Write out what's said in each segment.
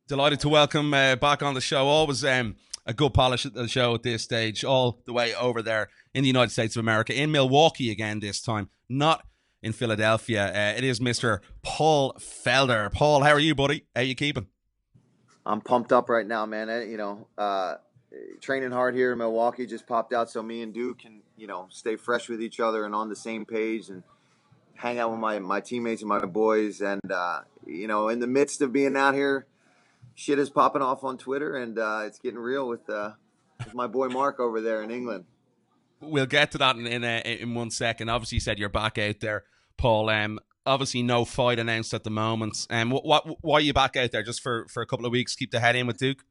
Delighted to welcome back on the show. Always a good polish at the show at this stage, all the way over there in the United States of America, in Milwaukee again this time, not in Philadelphia. It is Mr. Paul Felder. Paul, how are you, buddy? How you keeping? I'm pumped up right now, man. Training hard here in Milwaukee just popped out, so me and Duke can, stay fresh with each other and on the same page and hang out with my teammates and my boys. And, in the midst of being out here, shit is popping off on Twitter, and it's getting real with my boy Mark over there in England. We'll get to that in 1 second. Obviously, you said you're back out there, Paul. Obviously, no fight announced at the moment. Why are you back out there? Just for a couple of weeks, keep the head in with Duke?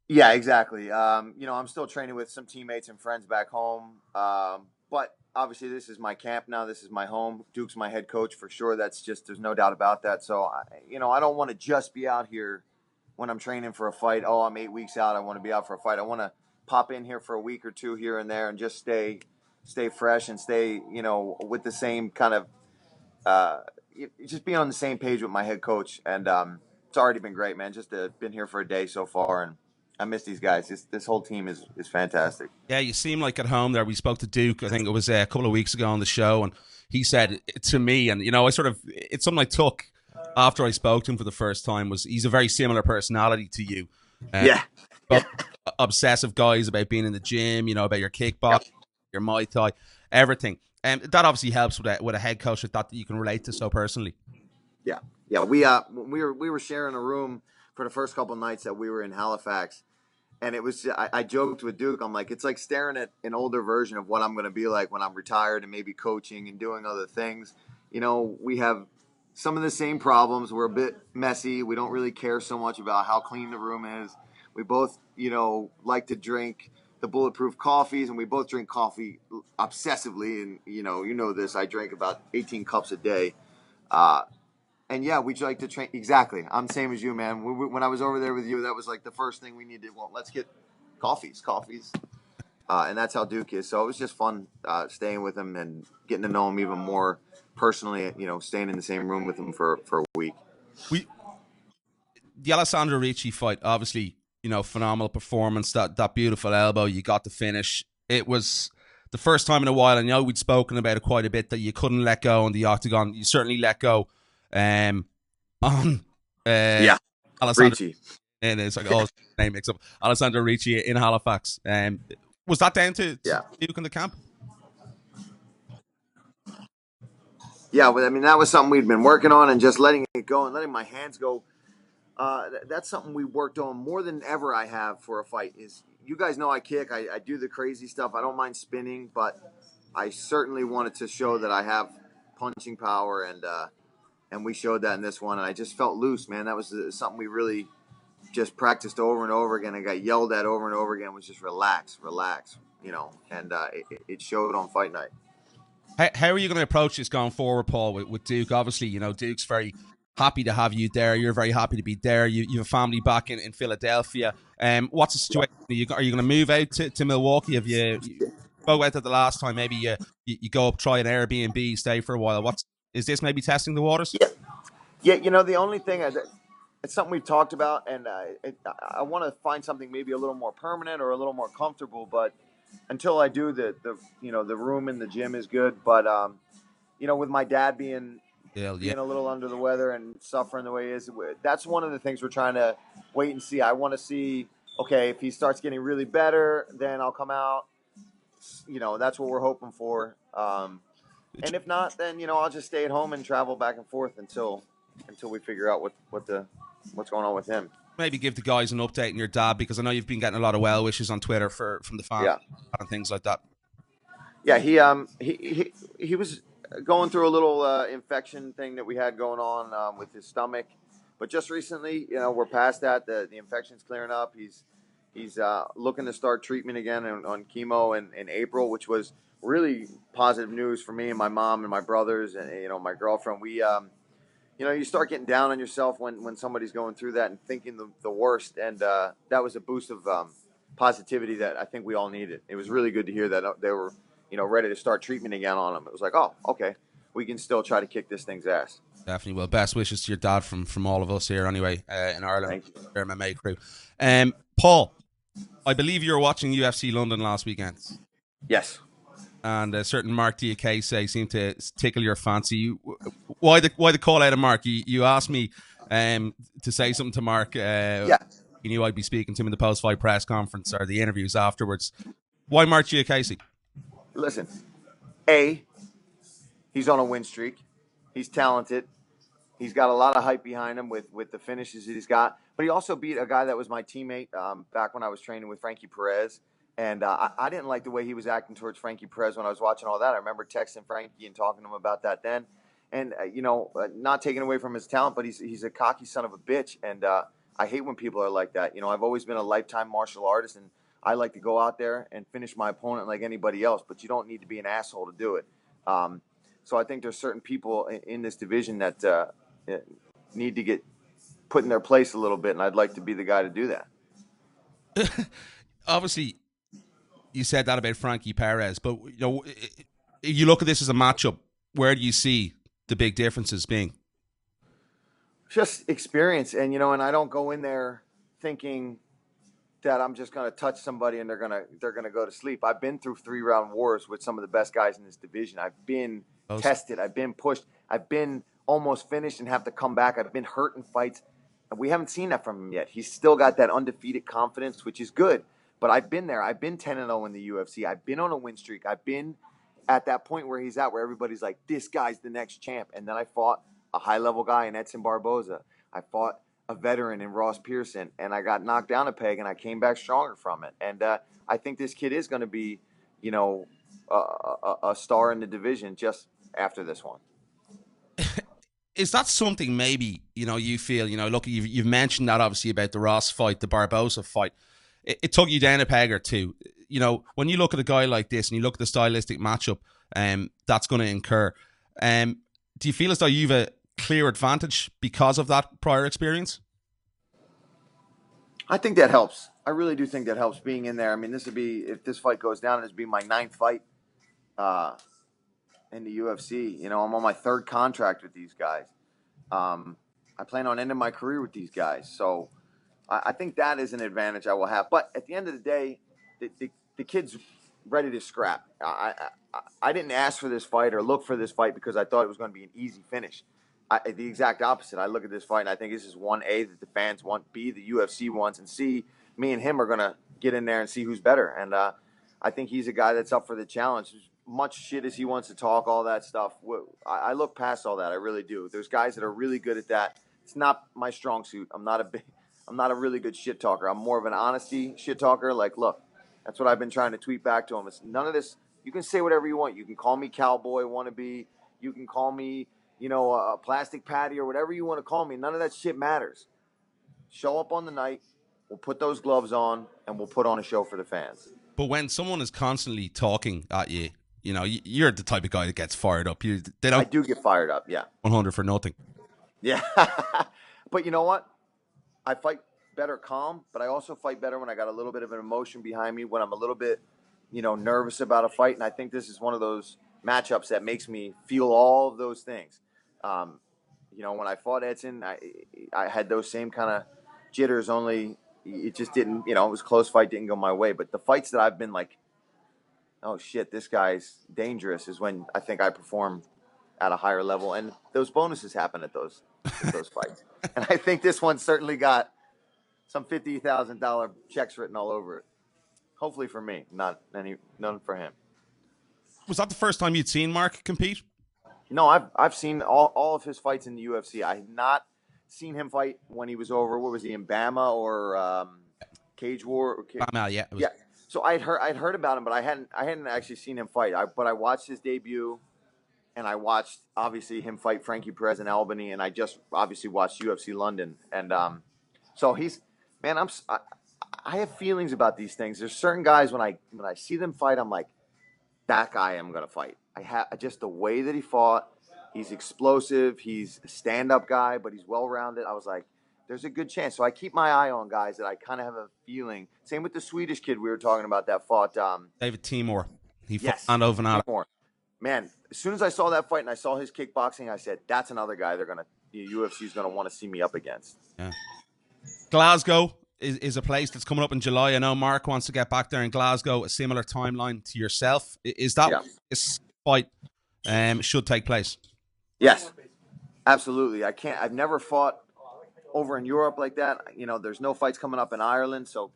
Yeah, exactly. I'm still training with some teammates and friends back home. But obviously this is my camp now. This is my home. Duke's my head coach for sure. There's no doubt about that. So, I don't want to just be out here when I'm training for a fight. Oh, I'm 8 weeks out. I want to be out for a fight. I want to pop in here for a week or two here and there and just stay fresh and stay, with the same kind of, just being on the same page with my head coach. And it's already been great, man. Just been here for a day so far, and I miss these guys. This whole team is fantastic. Yeah, you seem like at home there. We spoke to Duke, I think it was a couple of weeks ago on the show, and he said to me, and it's something I took after I spoke to him for the first time, was he's a very similar personality to you. Yeah. Both obsessive guys about being in the gym, about your kickboxing, your Muay Thai, everything. And that obviously helps with a head coach like that you can relate to so personally. Yeah. We were sharing a room for the first couple of nights that we were in Halifax. And it was, I joked with Duke, I'm like, it's like staring at an older version of what I'm going to be like when I'm retired and maybe coaching and doing other things. We have some of the same problems. We're a bit messy. We don't really care so much about how clean the room is. We both, like to drink the bulletproof coffees, and we both drink coffee obsessively. And, you know this, I drink about 18 cups a day. And yeah, we like to train. Exactly. I'm the same as you, man. When I was over there with you, that was like the first thing we needed. Well, let's get coffees. And that's how Duke is. So it was just fun staying with him and getting to know him even more personally, staying in the same room with him for a week. The Alessandro Ricci fight, obviously, phenomenal performance. That beautiful elbow, you got the finish. It was the first time in a while, I know we'd spoken about it quite a bit, that you couldn't let go in the octagon. You certainly let go on Alessandro Ricci. And it's like, oh, name mix up. Alessandro Ricci in Halifax. Was that down to Duke in the camp? Yeah, well, I mean, that was something we'd been working on, and just letting it go and letting my hands go. That's something we worked on more than ever I have for a fight. Is, you guys know I kick. I do the crazy stuff. I don't mind spinning, but I certainly wanted to show that I have punching power, and we showed that in this one. And I just felt loose, man. That was something we really just practiced over and over again. I got yelled at over and over again. It was just relax, and it showed on fight night. How are you going to approach this going forward, Paul, with Duke? Obviously, Duke's very happy to have you there. You're very happy to be there. You have a family back in Philadelphia. What's the situation? Are you going to move out to Milwaukee? Have you spoke out at the last time? Maybe you go up, try an Airbnb, stay for a while. Is this maybe testing the waters? Yeah. The only thing it's something we've talked about, and I want to find something maybe a little more permanent or a little more comfortable. But until I do, the room in the gym is good. But with my dad being a little under the weather and suffering the way he is, that's one of the things we're trying to wait and see. I want to see, okay, if he starts getting really better, then I'll come out. That's what we're hoping for. And if not, then I'll just stay at home and travel back and forth until we figure out what's going on with him. Maybe give the guys an update on your dad, because I know you've been getting a lot of well wishes on Twitter from the fans and things like that. Yeah, he was going through a little infection thing that we had going on with his stomach, but just recently, we're past that. The infection's clearing up. He's looking to start treatment again on chemo in April, which was really positive news for me and my mom and my brothers and my girlfriend. We you start getting down on yourself when somebody's going through that and thinking the worst, and that was a boost of positivity that I think we all needed. It was really good to hear that they were ready to start treatment again on him. It was like, oh, okay, we can still try to kick this thing's ass. Definitely. Well, best wishes to your dad from all of us here, anyway, in Ireland, Thank you. our MMA crew. Paul, I believe you were watching UFC London last weekend, Yes. and a certain Marc Diakiese seemed to tickle your fancy. Why the call out of Mark? You asked me to say something to Mark. Yeah. You knew I'd be speaking to him in the post fight press conference or the interviews afterwards. Why Marc Diakiese? Listen, A, he's on a win streak. He's talented. He's got a lot of hype behind him with the finishes he's got. But he also beat a guy that was my teammate back when I was training with Frankie Perez. And I didn't like the way he was acting towards Frankie Perez when I was watching all that. I remember texting Frankie and talking to him about that then. And, not taking away from his talent, but he's a cocky son of a bitch. And I hate when people are like that. I've always been a lifetime martial artist, and I like to go out there and finish my opponent like anybody else. But you don't need to be an asshole to do it. So I think there's certain people in this division that need to get put in their place a little bit, and I'd like to be the guy to do that. Obviously, you said that about Frankie Perez, but if you look at this as a matchup, where do you see the big differences being? Just experience, and and I don't go in there thinking that I'm just going to touch somebody and they're gonna go to sleep. I've been through 3-round wars with some of the best guys in this division. I've been tested. I've been pushed. I've been almost finished and have to come back. I've been hurt in fights, and we haven't seen that from him yet. He's still got that undefeated confidence, which is good. But I've been there. I've been 10-0 in the UFC. I've been on a win streak. I've been at that point where he's at, where everybody's like, this guy's the next champ. And then I fought a high-level guy in Edson Barboza. I fought a veteran in Ross Pearson, and I got knocked down a peg, and I came back stronger from it. And I think this kid is going to be, a star in the division just after this one. Is that something maybe, you feel, look, you've mentioned that obviously about the Ross fight, the Barboza fight. It took you down a peg or two. When you look at a guy like this and you look at the stylistic matchup that's going to incur, do you feel as though you've a clear advantage because of that prior experience? I think that helps. I really do think that helps being in there. I mean, this would be, if this fight goes down, this would be my 9th fight in the UFC. I'm on my 3rd contract with these guys. I plan on ending my career with these guys. So I think that is an advantage I will have. But at the end of the day, the kid's ready to scrap. I didn't ask for this fight or look for this fight because I thought it was going to be an easy finish. The exact opposite. I look at this fight and I think this is 1A that the fans want, B the UFC wants, and C, me and him are going to get in there and see who's better. And I think he's a guy that's up for the challenge. As much shit as he wants to talk, all that stuff, I look past all that. I really do. There's guys that are really good at that. It's not my strong suit. I'm not a really good shit talker. I'm more of an honesty shit talker. Like, look, that's what I've been trying to tweet back to him. It's none of this. You can say whatever you want. You can call me cowboy wannabe. You can call me, a plastic patty or whatever you want to call me. None of that shit matters. Show up on the night. We'll put those gloves on and we'll put on a show for the fans. But when someone is constantly talking at you, you're the type of guy that gets fired up. I do get fired up, yeah. 100 for nothing. Yeah. But you know what? I fight better calm, but I also fight better when I got a little bit of an emotion behind me, when I'm a little bit, nervous about a fight. And I think this is one of those matchups that makes me feel all of those things. When I fought Edson, I had those same kind of jitters, only it just didn't, it was a close fight, didn't go my way. But the fights that I've been like, oh shit, this guy's dangerous, is when I think I perform at a higher level. And those bonuses happen at those fights. And I think this one certainly got some $50,000 checks written all over it. Hopefully for me, none for him. Was that the first time you'd seen Mark compete? No, I've seen all of his fights in the UFC. I had not seen him fight when he was over. What was he, in Bama or Cage War? Bama, yeah. Yeah. So I'd heard about him, but I hadn't actually seen him fight. But I watched his debut, and I watched obviously him fight Frankie Perez in Albany, and I just obviously watched UFC London. And so he's, man, I have feelings about these things. There's certain guys when I see them fight, I'm like, that guy I'm gonna fight. I have just the way that he fought. He's explosive. He's a stand-up guy, but he's well-rounded. I was like, there's a good chance. So I keep my eye on guys that I kind of have a feeling. Same with the Swedish kid we were talking about that fought. David Timur. He fought Timur. man, as soon as I saw that fight and I saw his kickboxing, I said, that's another guy UFC is gonna want to see me up against. Yeah. Glasgow is a place that's coming up in July. I know Mark wants to get back there in Glasgow. A similar timeline to yourself. Is that this fight should take place? Yes, absolutely. I've never fought over in Europe like that. You know, there's no fights coming up in Ireland, so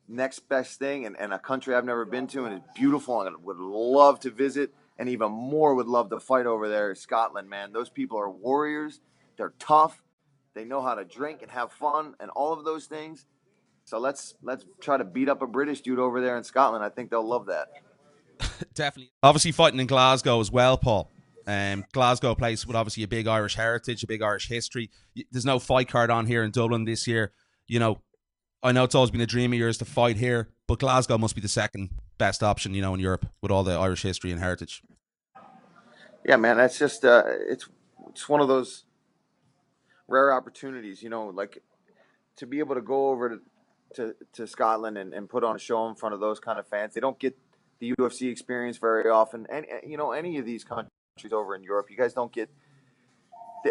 next best thing, and a country I've never been to, and it's beautiful, and would love to visit, and even more would love to fight over there. Scotland, man, those people are warriors. They're tough. They know how to drink and have fun and all of those things. So let's try to beat up a British dude over there in Scotland. I think they'll love that. Definitely. Obviously fighting in Glasgow as well, Paul. Glasgow, a place with obviously a big Irish heritage, a big Irish history. There's no fight card on here in Dublin this year. You know, I know it's always been a dream of yours to fight here, but Glasgow must be the second best option, you know, in Europe with all the Irish history and heritage. Yeah, man, that's just it's one of those rare opportunities, you know, like to be able to go over to Scotland and put on a show in front of those kind of fans. They don't get the UFC experience very often, and you know, any of these countries over in Europe, you guys don't get.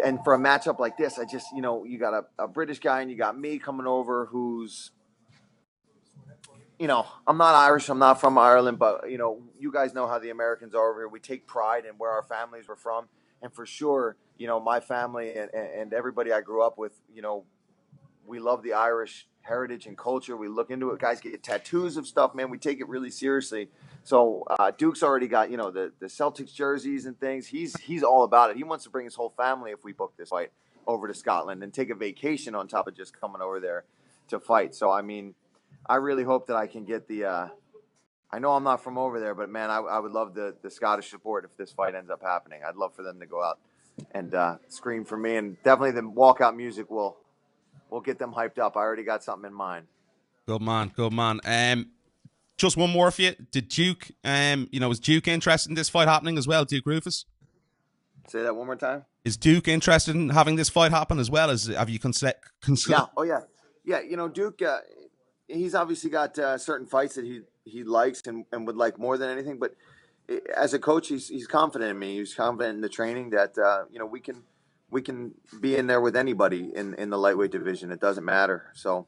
And for a matchup like this, I just, you know, you got a British guy and you got me coming over who's, you know, I'm not Irish, I'm not from Ireland, but, you know, you guys know how the Americans are over here. We take pride in where our families were from. And for sure, you know, my family and everybody I grew up with, you know, we love the Irish heritage and culture. We look into it. Guys get tattoos of stuff, man. We take it really seriously. So Duke's already got, you know, the Celtics jerseys and things. He's all about it. He wants to bring his whole family, if we book this fight, over to Scotland and take a vacation on top of just coming over there to fight. So, I mean, I really hope that I can get the I know I'm not from over there, but, man, I would love the Scottish support if this fight ends up happening. I'd love for them to go out and scream for me. And definitely the walkout music will get them hyped up. I already got something in mind. Good man, good man. Just one more for you. Did Duke, you know, is Duke interested in this fight happening as well, Duke Rufus? Say that one more time. Is Duke interested in having this fight happen as well? Have you considered? Yeah. Oh, yeah. Yeah, you know, Duke, he's obviously got certain fights that he likes and would like more than anything. But as a coach, he's confident in me. He's confident in the training that, you know, we can be in there with anybody in the lightweight division. It doesn't matter. So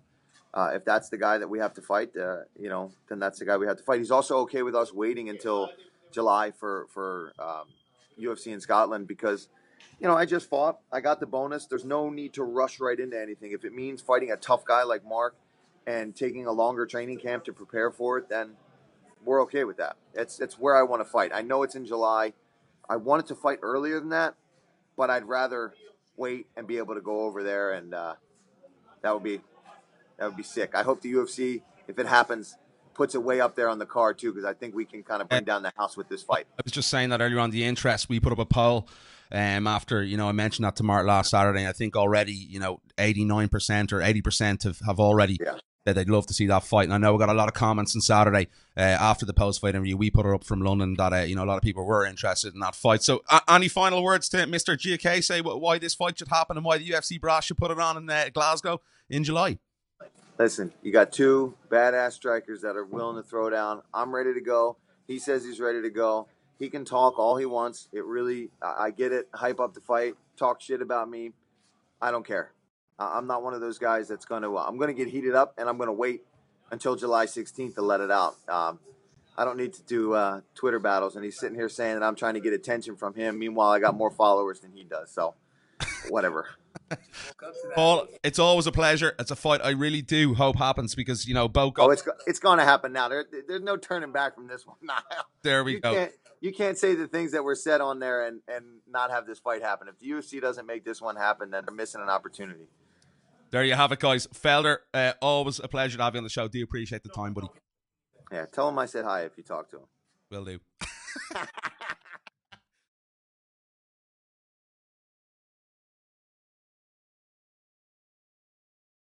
if that's the guy that we have to fight, you know, then that's the guy we have to fight. He's also okay with us waiting until July for UFC in Scotland because, you know, I just fought. I got the bonus. There's no need to rush right into anything. If it means fighting a tough guy like Mark and taking a longer training camp to prepare for it, then we're okay with that. It's where I want to fight. I know it's in July. I wanted to fight earlier than that, but I'd rather wait and be able to go over there, and that would be sick. I hope the UFC, if it happens, puts it way up there on the card too, because I think we can kind of bring down the house with this fight. I was just saying that earlier on the interest. We put up a poll after, you know, I mentioned that to Mark last Saturday. I think already, you know, 89% or 80% have already that they'd love to see that fight. And I know we got a lot of comments on Saturday after the post-fight interview. We put it up from London that, you know, a lot of people were interested in that fight. So any final words to Mr. Diakiese, why this fight should happen and why the UFC brass should put it on in Glasgow in July? Listen, you got two badass strikers that are willing to throw down. I'm ready to go. He says he's ready to go. He can talk all he wants. It really, I get it. Hype up the fight. Talk shit about me. I don't care. I'm not one of those guys that's going to, I'm going to get heated up and I'm going to wait until July 16th to let it out. I don't need to do Twitter battles. And he's sitting here saying that I'm trying to get attention from him. Meanwhile, I got more followers than he does. So whatever. Paul, it's always a pleasure. It's a fight I really do hope happens because, you know, both. It's going to happen now. There's no turning back from this one. There we go. You can't say the things that were said on there and not have this fight happen. If the UFC doesn't make this one happen, then they're missing an opportunity. There you have it, guys. Felder, always a pleasure to have you on the show. Do appreciate the time, buddy. Yeah, tell him I said hi if you talk to him. Will do.